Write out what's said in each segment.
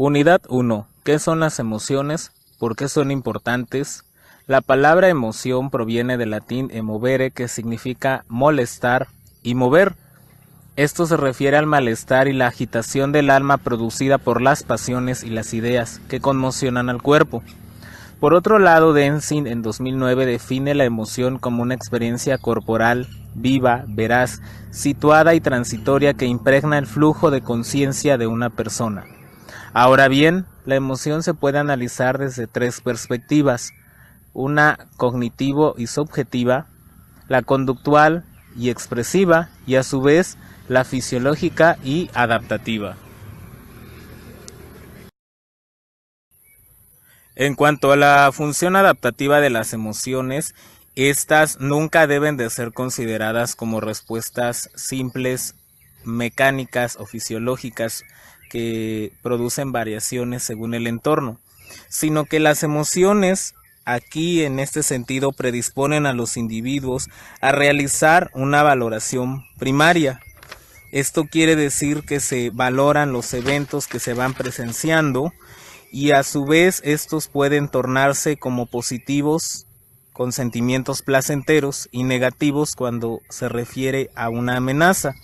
Unidad 1. ¿Qué son las emociones? ¿Por qué son importantes? La palabra emoción proviene del latín emovere, que significa molestar y mover. Esto se refiere al malestar y la agitación del alma producida por las pasiones y las ideas que conmocionan al cuerpo. Por otro lado, Denzin en 2009 define la emoción como una experiencia corporal, viva, veraz, situada y transitoria que impregna el flujo de conciencia de una persona. Ahora bien, la emoción se puede analizar desde tres perspectivas: una cognitivo y subjetiva, la conductual y expresiva, y a su vez la fisiológica y adaptativa. En cuanto a la función adaptativa de las emociones, estas nunca deben de ser consideradas como respuestas simples, mecánicas o fisiológicas que producen variaciones según el entorno, sino que las emociones aquí en este sentido predisponen a los individuos a realizar una valoración primaria. Esto quiere decir que se valoran los eventos que se van presenciando y a su vez estos pueden tornarse como positivos con sentimientos placenteros y negativos cuando se refiere a una amenaza.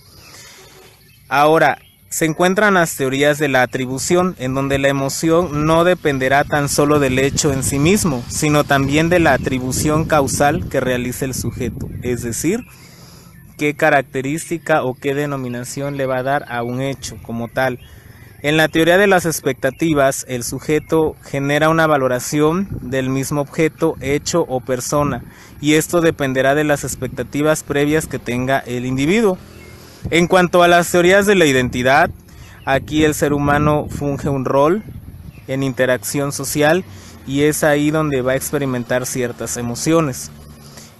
Ahora, se encuentran las teorías de la atribución, en donde la emoción no dependerá tan solo del hecho en sí mismo, sino también de la atribución causal que realiza el sujeto, es decir, qué característica o qué denominación le va a dar a un hecho como tal. En la teoría de las expectativas, el sujeto genera una valoración del mismo objeto, hecho o persona, y esto dependerá de las expectativas previas que tenga el individuo. En cuanto a las teorías de la identidad, aquí el ser humano funge un rol en interacción social y es ahí donde va a experimentar ciertas emociones.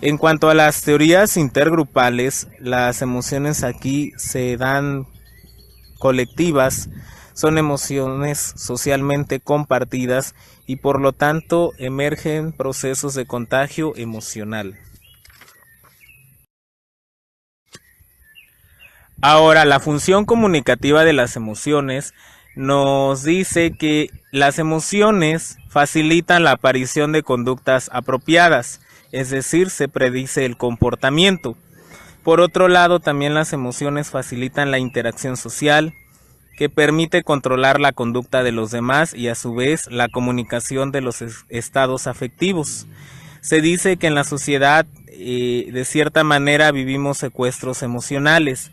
En cuanto a las teorías intergrupales, las emociones aquí se dan colectivas, son emociones socialmente compartidas y por lo tanto emergen procesos de contagio emocional. Ahora, la función comunicativa de las emociones nos dice que las emociones facilitan la aparición de conductas apropiadas, es decir, se predice el comportamiento. Por otro lado, también las emociones facilitan la interacción social, que permite controlar la conducta de los demás y a su vez la comunicación de los estados afectivos. Se dice que en la sociedad de cierta manera vivimos secuestros emocionales.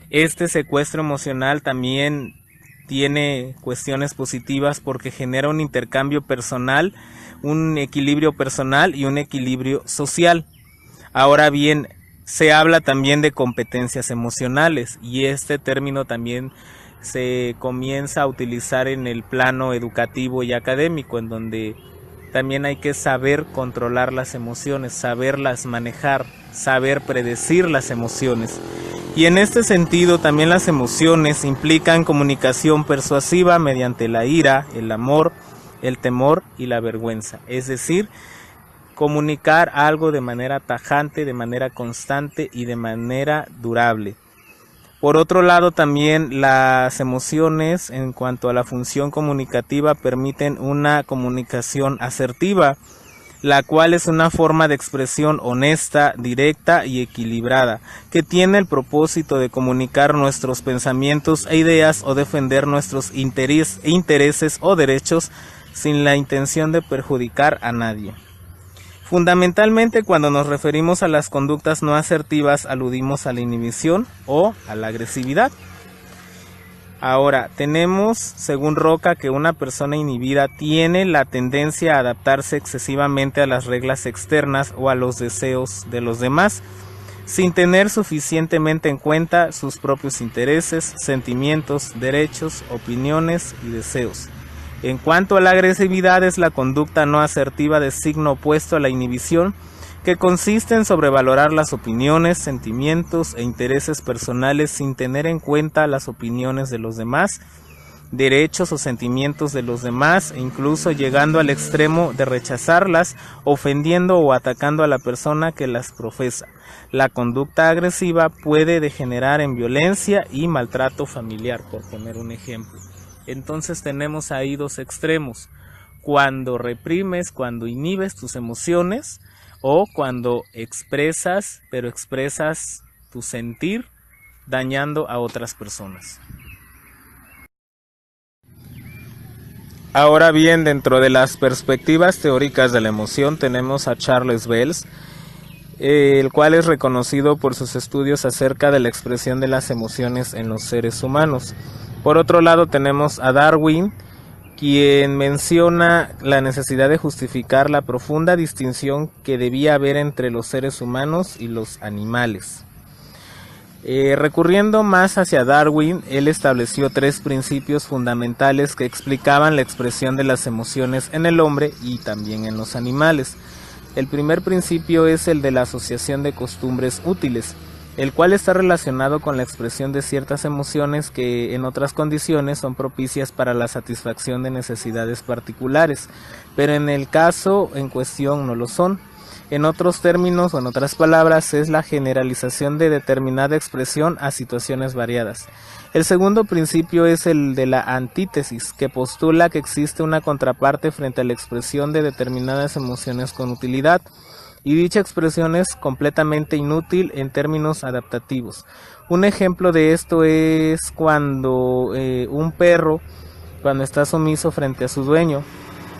Este secuestro emocional también tiene cuestiones positivas porque genera un intercambio personal, un equilibrio personal y un equilibrio social. Ahora bien, se habla también de competencias emocionales y este término también se comienza a utilizar en el plano educativo y académico, en donde también hay que saber controlar las emociones, saberlas manejar, saber predecir las emociones. Y en este sentido también las emociones implican comunicación persuasiva mediante la ira, el amor, el temor y la vergüenza. Es decir, comunicar algo de manera tajante, de manera constante y de manera durable. Por otro lado, también las emociones en cuanto a la función comunicativa permiten una comunicación asertiva, la cual es una forma de expresión honesta, directa y equilibrada, que tiene el propósito de comunicar nuestros pensamientos e ideas o defender nuestros intereses o derechos sin la intención de perjudicar a nadie. Fundamentalmente, cuando nos referimos a las conductas no asertivas, aludimos a la inhibición o a la agresividad. Ahora, tenemos, según Roca, que una persona inhibida tiene la tendencia a adaptarse excesivamente a las reglas externas o a los deseos de los demás, sin tener suficientemente en cuenta sus propios intereses, sentimientos, derechos, opiniones y deseos. En cuanto a la agresividad, es la conducta no asertiva de signo opuesto a la inhibición, que consiste en sobrevalorar las opiniones, sentimientos e intereses personales sin tener en cuenta las opiniones de los demás, derechos o sentimientos de los demás, e incluso llegando al extremo de rechazarlas, ofendiendo o atacando a la persona que las profesa. La conducta agresiva puede degenerar en violencia y maltrato familiar, por poner un ejemplo. Entonces tenemos ahí dos extremos: cuando reprimes, cuando inhibes tus emociones, o cuando expresas, pero expresas tu sentir dañando a otras personas. Ahora bien, dentro de las perspectivas teóricas de la emoción tenemos a Charles Bells, el cual es reconocido por sus estudios acerca de la expresión de las emociones en los seres humanos. Por otro lado tenemos a Darwin, quien menciona la necesidad de justificar la profunda distinción que debía haber entre los seres humanos y los animales. Recurriendo más hacia Darwin, él estableció tres principios fundamentales que explicaban la expresión de las emociones en el hombre y también en los animales. El primer principio es el de la asociación de costumbres útiles, el cual está relacionado con la expresión de ciertas emociones que en otras condiciones son propicias para la satisfacción de necesidades particulares, pero en el caso en cuestión no lo son. En otros términos o en otras palabras, es la generalización de determinada expresión a situaciones variadas. El segundo principio es el de la antítesis, que postula que existe una contraparte frente a la expresión de determinadas emociones con utilidad, y dicha expresión es completamente inútil en términos adaptativos. Un ejemplo de esto es cuando un perro, cuando está sumiso frente a su dueño,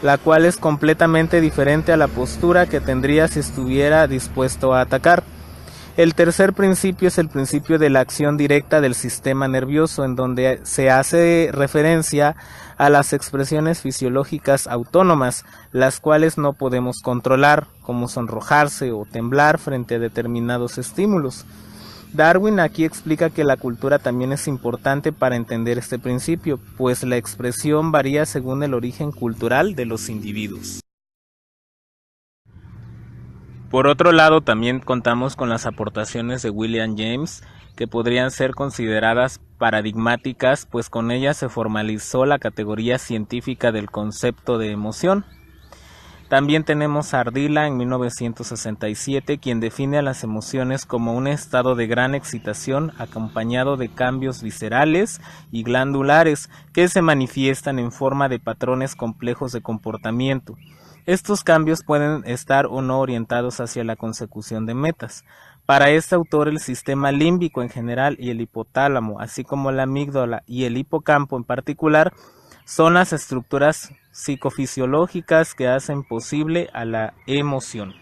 la cual es completamente diferente a la postura que tendría si estuviera dispuesto a atacar. El tercer principio es el principio de la acción directa del sistema nervioso, en donde se hace referencia a las expresiones fisiológicas autónomas, las cuales no podemos controlar, como sonrojarse o temblar frente a determinados estímulos. Darwin aquí explica que la cultura también es importante para entender este principio, pues la expresión varía según el origen cultural de los individuos. Por otro lado, también contamos con las aportaciones de William James, que podrían ser consideradas paradigmáticas, pues con ellas se formalizó la categoría científica del concepto de emoción. También tenemos a Ardila en 1967, quien define a las emociones como un estado de gran excitación acompañado de cambios viscerales y glandulares que se manifiestan en forma de patrones complejos de comportamiento. Estos cambios pueden estar o no orientados hacia la consecución de metas. Para este autor, el sistema límbico en general y el hipotálamo, así como la amígdala y el hipocampo en particular, son las estructuras psicofisiológicas que hacen posible a la emoción.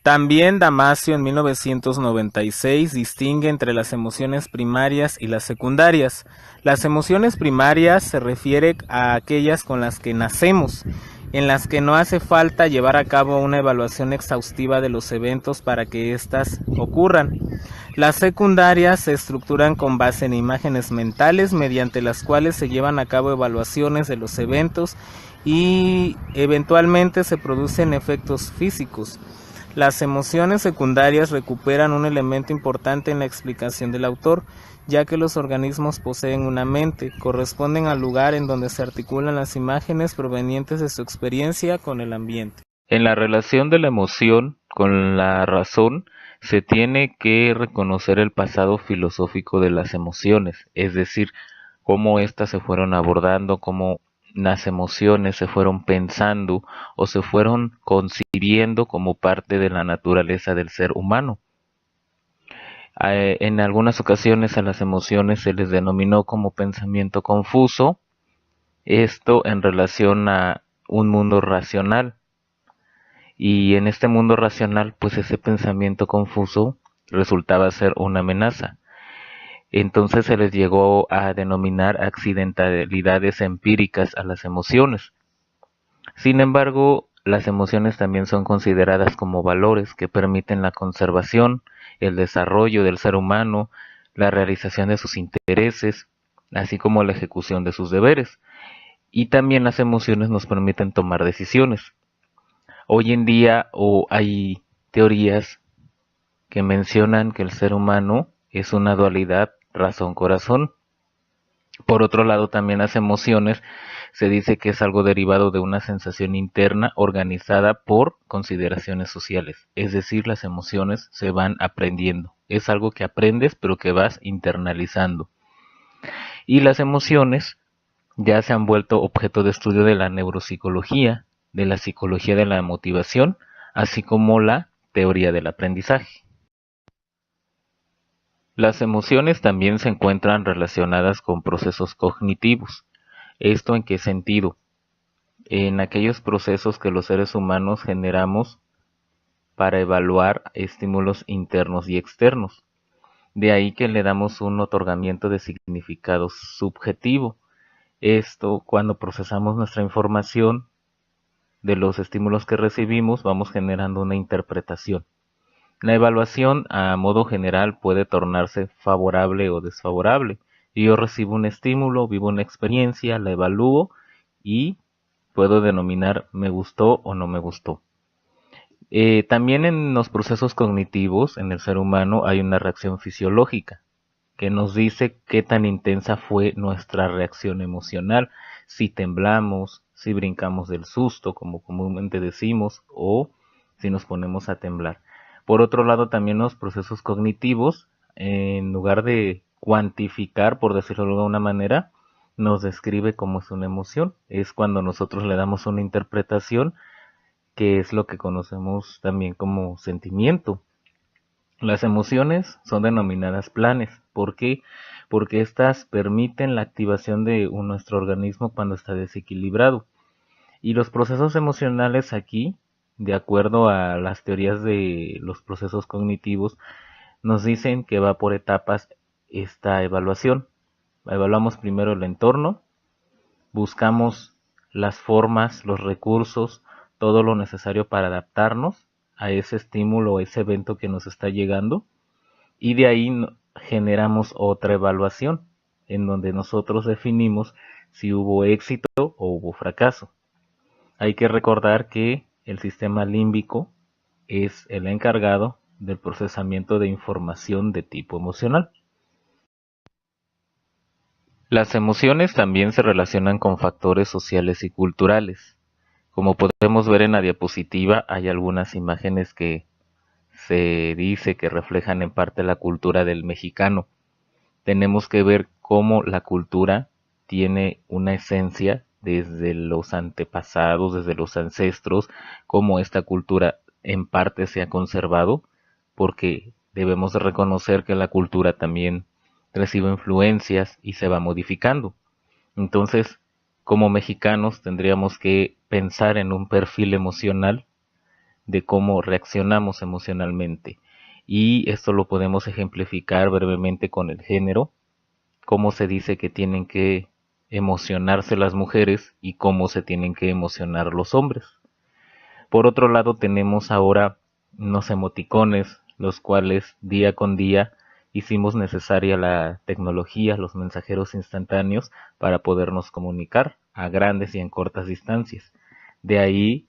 También Damasio en 1996 distingue entre las emociones primarias y las secundarias. Las emociones primarias se refiere a aquellas con las que nacemos, en las que no hace falta llevar a cabo una evaluación exhaustiva de los eventos para que éstas ocurran. Las secundarias se estructuran con base en imágenes mentales mediante las cuales se llevan a cabo evaluaciones de los eventos y eventualmente se producen efectos físicos. Las emociones secundarias recuperan un elemento importante en la explicación del autor, ya que los organismos poseen una mente, corresponden al lugar en donde se articulan las imágenes provenientes de su experiencia con el ambiente. En la relación de la emoción con la razón, se tiene que reconocer el pasado filosófico de las emociones, es decir, cómo éstas se fueron abordando, cómo las emociones se fueron pensando o se fueron concibiendo como parte de la naturaleza del ser humano. En algunas ocasiones a las emociones se les denominó como pensamiento confuso, esto en relación a un mundo racional. Y en este mundo racional, pues ese pensamiento confuso resultaba ser una amenaza. Entonces se les llegó a denominar accidentalidades empíricas a las emociones. Sin embargo, las emociones también son consideradas como valores que permiten la conservación, el desarrollo del ser humano, la realización de sus intereses, así como la ejecución de sus deberes. Y también las emociones nos permiten tomar decisiones. Hoy en día hay teorías que mencionan que el ser humano es una dualidad razón-corazón. Por otro lado, también las emociones se dice que es algo derivado de una sensación interna organizada por consideraciones sociales. Es decir, las emociones se van aprendiendo. Es algo que aprendes pero que vas internalizando. Y las emociones ya se han vuelto objeto de estudio de la neuropsicología, de la psicología de la motivación, así como la teoría del aprendizaje. Las emociones también se encuentran relacionadas con procesos cognitivos. ¿Esto en qué sentido? En aquellos procesos que los seres humanos generamos para evaluar estímulos internos y externos. De ahí que le damos un otorgamiento de significado subjetivo. Esto, cuando procesamos nuestra información de los estímulos que recibimos, vamos generando una interpretación. La evaluación a modo general puede tornarse favorable o desfavorable. Yo recibo un estímulo, vivo una experiencia, la evalúo y puedo denominar me gustó o no me gustó. También en los procesos cognitivos en el ser humano hay una reacción fisiológica que nos dice qué tan intensa fue nuestra reacción emocional, si temblamos, si brincamos del susto, como comúnmente decimos, o si nos ponemos a temblar. Por otro lado, también los procesos cognitivos, en lugar de cuantificar, por decirlo de alguna manera, nos describe cómo es una emoción. Es cuando nosotros le damos una interpretación, que es lo que conocemos también como sentimiento. Las emociones son denominadas planes. ¿Por qué? Porque estas permiten la activación de nuestro organismo cuando está desequilibrado. Y los procesos emocionales aquí, de acuerdo a las teorías de los procesos cognitivos, nos dicen que va por etapas esta evaluación. Evaluamos primero el entorno, buscamos las formas, los recursos, todo lo necesario para adaptarnos a ese estímulo o ese evento que nos está llegando, y de ahí generamos otra evaluación en donde nosotros definimos si hubo éxito o hubo fracaso. Hay que recordar que el sistema límbico es el encargado del procesamiento de información de tipo emocional. Las emociones también se relacionan con factores sociales y culturales. Como podemos ver en la diapositiva, hay algunas imágenes que se dice que reflejan en parte la cultura del mexicano. Tenemos que ver cómo la cultura tiene una esencia desde los antepasados, desde los ancestros, cómo esta cultura en parte se ha conservado, porque debemos de reconocer que la cultura también recibe influencias y se va modificando. Entonces, como mexicanos tendríamos que pensar en un perfil emocional de cómo reaccionamos emocionalmente. Y esto lo podemos ejemplificar brevemente con el género, cómo se dice que tienen que emocionarse las mujeres y cómo se tienen que emocionar los hombres. Por otro lado, tenemos ahora unos emoticones, los cuales día con día hicimos necesaria la tecnología, los mensajeros instantáneos, para podernos comunicar a grandes y en cortas distancias. De ahí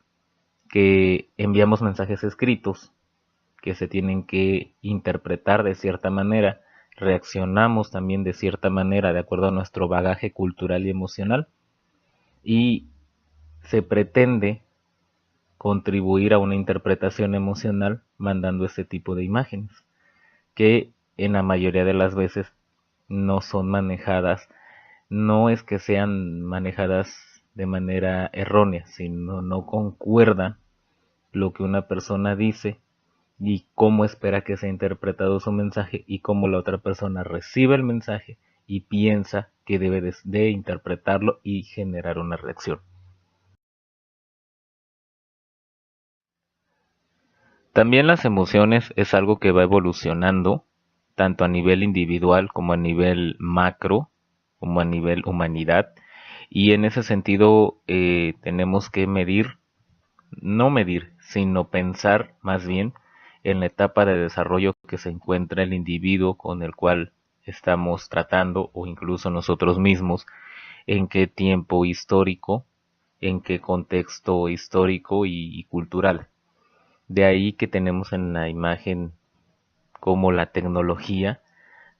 que enviamos mensajes escritos que se tienen que interpretar de cierta manera, reaccionamos también de cierta manera de acuerdo a nuestro bagaje cultural y emocional, y se pretende contribuir a una interpretación emocional mandando este tipo de imágenes, que en la mayoría de las veces no son manejadas, no es que sean manejadas de manera errónea, sino no concuerdan lo que una persona dice y cómo espera que sea interpretado su mensaje y cómo la otra persona recibe el mensaje y piensa que debe de interpretarlo y generar una reacción. También las emociones es algo que va evolucionando, tanto a nivel individual como a nivel macro, como a nivel humanidad, y en ese sentido tenemos que no medir, sino pensar más bien en la etapa de desarrollo que se encuentra el individuo con el cual estamos tratando o incluso nosotros mismos, en qué tiempo histórico, en qué contexto histórico y cultural. De ahí que tenemos en la imagen como la tecnología,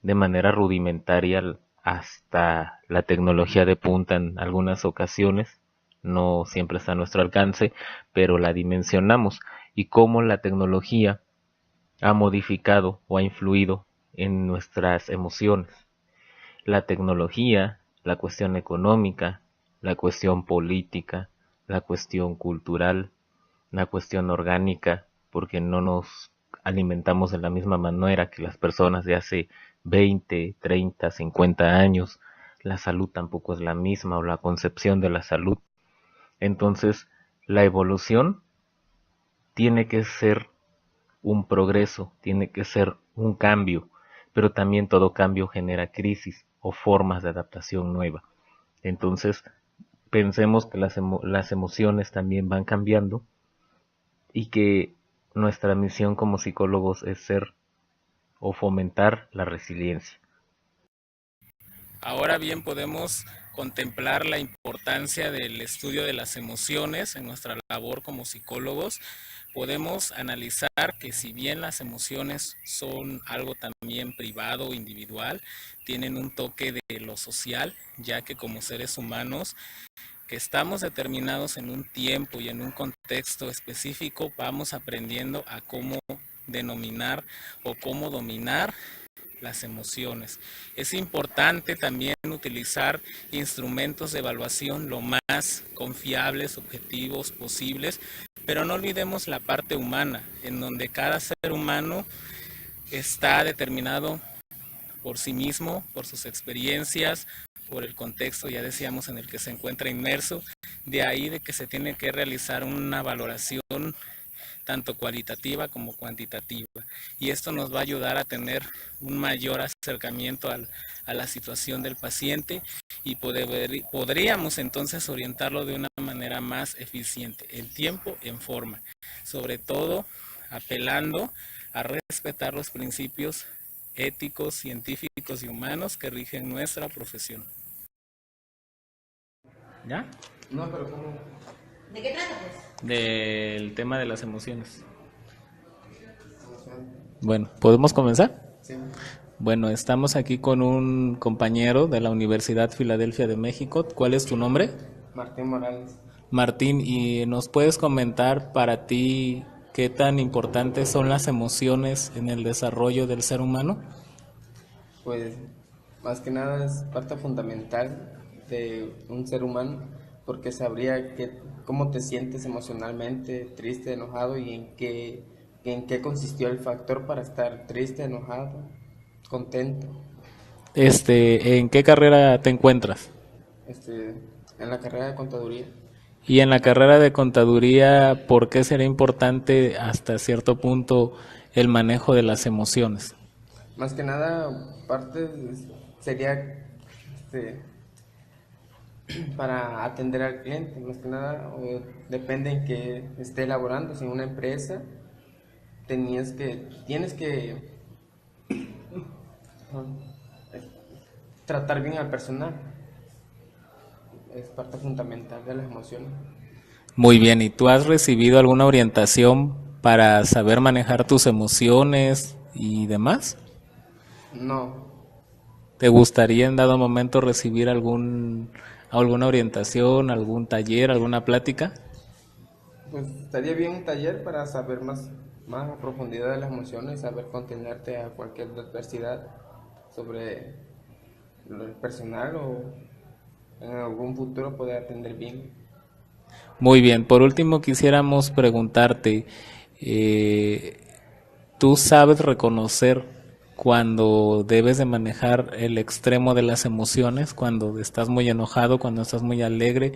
de manera rudimentaria hasta la tecnología de punta en algunas ocasiones, no siempre está a nuestro alcance, pero la dimensionamos y cómo la tecnología ha modificado o ha influido en nuestras emociones. La tecnología, la cuestión económica, la cuestión política, la cuestión cultural, la cuestión orgánica, porque no nos alimentamos de la misma manera que las personas de hace 20, 30, 50 años. La salud tampoco es la misma o la concepción de la salud. Entonces, la evolución tiene que ser un progreso, tiene que ser un cambio, pero también todo cambio genera crisis o formas de adaptación nueva. Entonces, pensemos que las emociones también van cambiando y que nuestra misión como psicólogos es ser o fomentar la resiliencia. Ahora bien, podemos contemplar la importancia del estudio de las emociones en nuestra labor como psicólogos. Podemos analizar que si bien las emociones son algo también privado, individual, tienen un toque de lo social, ya que como seres humanos que estamos determinados en un tiempo y en un contexto específico, vamos aprendiendo a cómo denominar o cómo dominar las emociones. Es importante también utilizar instrumentos de evaluación lo más confiables, objetivos posibles, pero no olvidemos la parte humana, en donde cada ser humano está determinado por sí mismo, por sus experiencias, por el contexto, ya decíamos, en el que se encuentra inmerso. De ahí de que se tiene que realizar una valoración tanto cualitativa como cuantitativa. Y esto nos va a ayudar a tener un mayor acercamiento a la situación del paciente y podríamos entonces orientarlo de una manera más eficiente, en tiempo, en forma, sobre todo apelando a respetar los principios éticos, científicos y humanos que rigen nuestra profesión. ¿Ya? No, pero ¿cómo? ¿De qué trata, pues? Del tema de las emociones. Bueno, ¿podemos comenzar? Sí. Bueno, estamos aquí con un compañero de la Universidad Filadelfia de México. ¿Cuál es tu nombre? Martín Morales. Martín, ¿y nos puedes comentar para ti qué tan importantes son las emociones en el desarrollo del ser humano? Pues más que nada es parte fundamental de un ser humano porque sabría cómo te sientes emocionalmente, triste, enojado y en qué consistió el factor para estar triste, enojado, contento. ¿En qué carrera te encuentras? Este, en la carrera de contaduría. Y en la carrera de contaduría, ¿por qué sería importante hasta cierto punto el manejo de las emociones? Más que nada, sería este, para atender al cliente, más que nada, depende en que esté elaborando. Si en una empresa tienes que tratar bien al personal, es parte fundamental de las emociones. Muy bien, ¿y tú has recibido alguna orientación para saber manejar tus emociones y demás? No, ¿Te gustaría en dado momento recibir alguna orientación, algún taller, alguna plática? pues estaría bien un taller para saber más a profundidad de las emociones, saber contenerte a cualquier adversidad sobre el personal o en algún futuro poder atender bien. Muy bien, por último quisiéramos preguntarte, eh, ¿Tú sabes reconocer cuando debes de manejar el extremo de las emociones, cuando estás muy enojado, cuando estás muy alegre?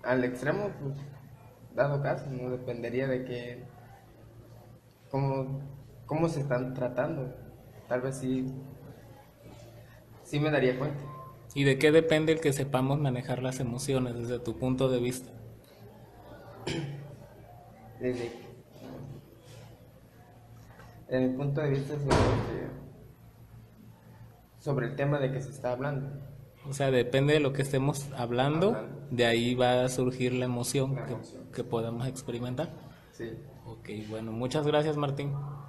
Al extremo, pues, dado caso, no dependería de que, cómo, cómo se están tratando. Tal vez sí, sí me daría cuenta. ¿Y de qué depende el que sepamos manejar las emociones desde tu punto de vista? Desde, en mi punto de vista sobre el tema de que se está hablando. O sea, depende de lo que estemos hablando, Hablando, de ahí va a surgir la emoción la emoción. que podamos experimentar. Sí. Ok, bueno, muchas gracias, Martín. No.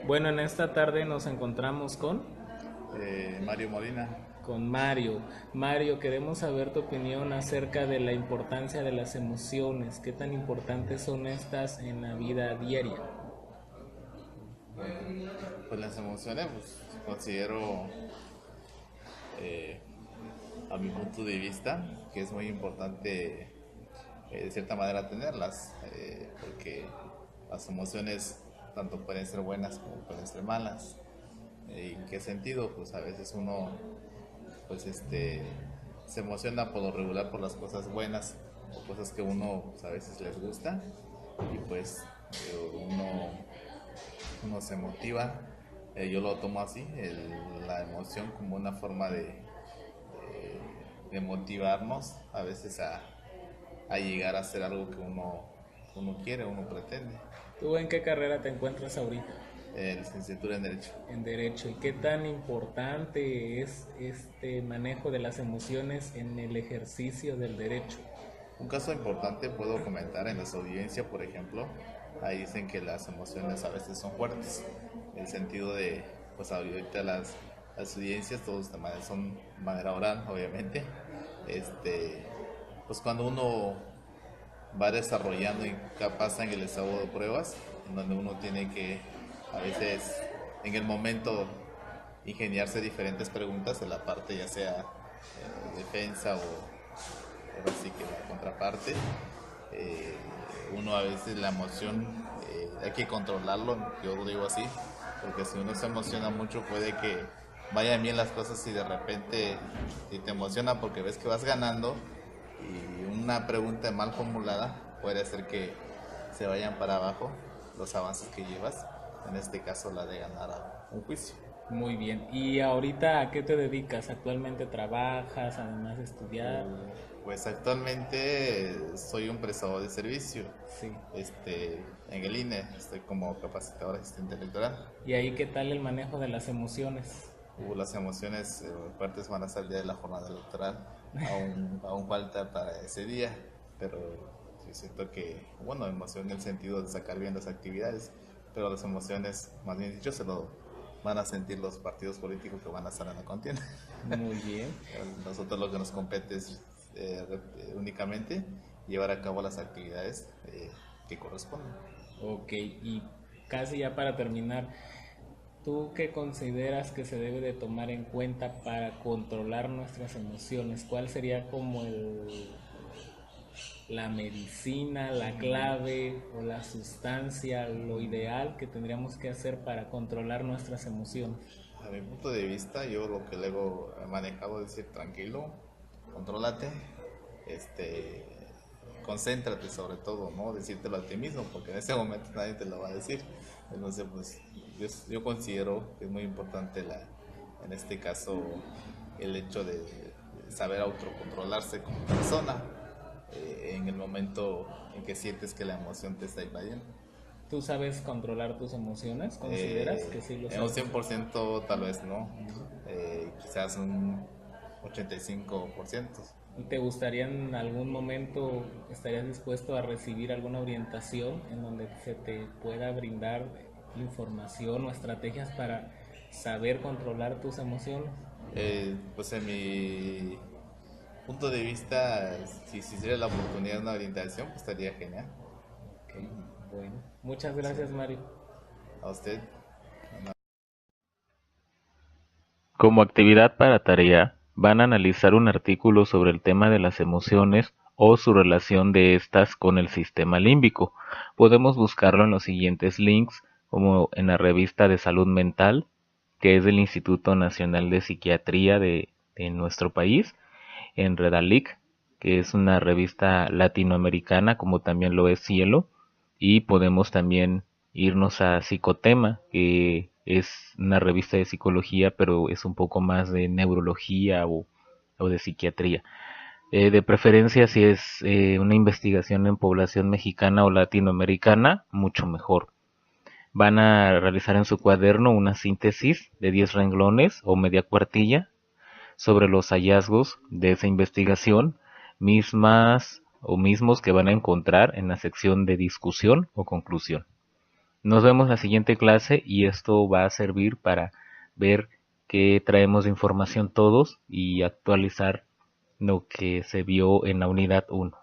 Bueno, en esta tarde nos encontramos Mario Molina. con Mario. Mario, queremos saber tu opinión acerca de la importancia de las emociones. ¿Qué tan importantes son estas en la vida diaria? Pues las emociones, pues considero, a mi punto de vista, que es muy importante de cierta manera tenerlas, porque las emociones tanto pueden ser buenas como pueden ser malas. ¿En qué sentido? Pues a veces uno, pues se emociona por lo regular por las cosas buenas o cosas que uno, pues, a veces les gusta, y pues uno se motiva. Yo lo tomo así, la emoción como una forma de motivarnos a veces a llegar a hacer algo que uno quiere, uno pretende. ¿Tú en qué carrera te encuentras ahorita? Licenciatura en Derecho. En Derecho. ¿Y qué tan importante es este manejo de las emociones en el ejercicio del derecho? Un caso importante puedo comentar en las audiencias, por ejemplo. Ahí dicen que las emociones a veces son fuertes, en el sentido de, pues ahorita las audiencias todos son de manera oral, obviamente. Pues cuando uno va desarrollando y pasa en el estado de pruebas, en donde uno tiene que a veces en el momento ingeniarse diferentes preguntas en la parte ya sea defensa o así que la contraparte. Uno a veces la emoción hay que controlarlo, yo lo digo así, porque si uno se emociona mucho puede que vayan bien las cosas y de repente si te emociona porque ves que vas ganando y una pregunta mal formulada puede hacer que se vayan para abajo los avances que llevas, en este caso la de ganar a un juicio. Muy bien. ¿Y ahorita a qué te dedicas? ¿Actualmente trabajas, además de estudiar? Pues actualmente soy un prestador de servicio. Sí. En el INE estoy como capacitador asistente electoral. ¿Y ahí qué tal el manejo de las emociones? Las emociones fuertes van a ser el día de la jornada electoral. Aún falta para ese día, pero sí siento que, bueno, emoción en el sentido de sacar bien las actividades, pero las emociones, más bien dicho, se lo van a sentir los partidos políticos que van a estar en la contienda. Muy bien. Nosotros lo que nos compete es únicamente llevar a cabo las actividades que corresponden. Ok, y casi ya para terminar, ¿tú qué consideras que se debe de tomar en cuenta para controlar nuestras emociones? ¿Cuál sería como la medicina, la clave o la sustancia, lo ideal que tendríamos que hacer para controlar nuestras emociones? A mi punto de vista, yo lo que luego he manejado es decir, tranquilo, contrólate, concéntrate sobre todo, ¿no? Decírtelo a ti mismo, porque en ese momento nadie te lo va a decir. Entonces, pues yo considero que es muy importante en este caso el hecho de saber autocontrolarse como persona en el momento en que sientes que la emoción te está invadiendo. ¿Tú sabes controlar tus emociones? ¿Consideras que sí lo En un sabes? 100% tal vez no, quizás un 85%. ¿Y te gustaría en algún momento, estarías dispuesto a recibir alguna orientación en donde se te pueda brindar información o estrategias para saber controlar tus emociones? Pues en mi punto de vista, si existiera la oportunidad de una orientación, pues estaría genial. Ok, bueno. Muchas gracias, Mario. A usted. Como actividad para tarea, van a analizar un artículo sobre el tema de las emociones o su relación de estas con el sistema límbico. Podemos buscarlo en los siguientes links, como en la revista de salud mental, que es del Instituto Nacional de Psiquiatría de nuestro país, en Redalic, que es una revista latinoamericana, como también lo es Cielo, y podemos también irnos a Psicotema, que es una revista de psicología, pero es un poco más de neurología o de psiquiatría. De preferencia, si es una investigación en población mexicana o latinoamericana, mucho mejor. Van a realizar en su cuaderno una síntesis de 10 renglones o media cuartilla sobre los hallazgos de esa investigación, mismas o mismos que van a encontrar en la sección de discusión o conclusión. Nos vemos en la siguiente clase y esto va a servir para ver qué traemos de información todos y actualizar lo que se vio en la unidad 1.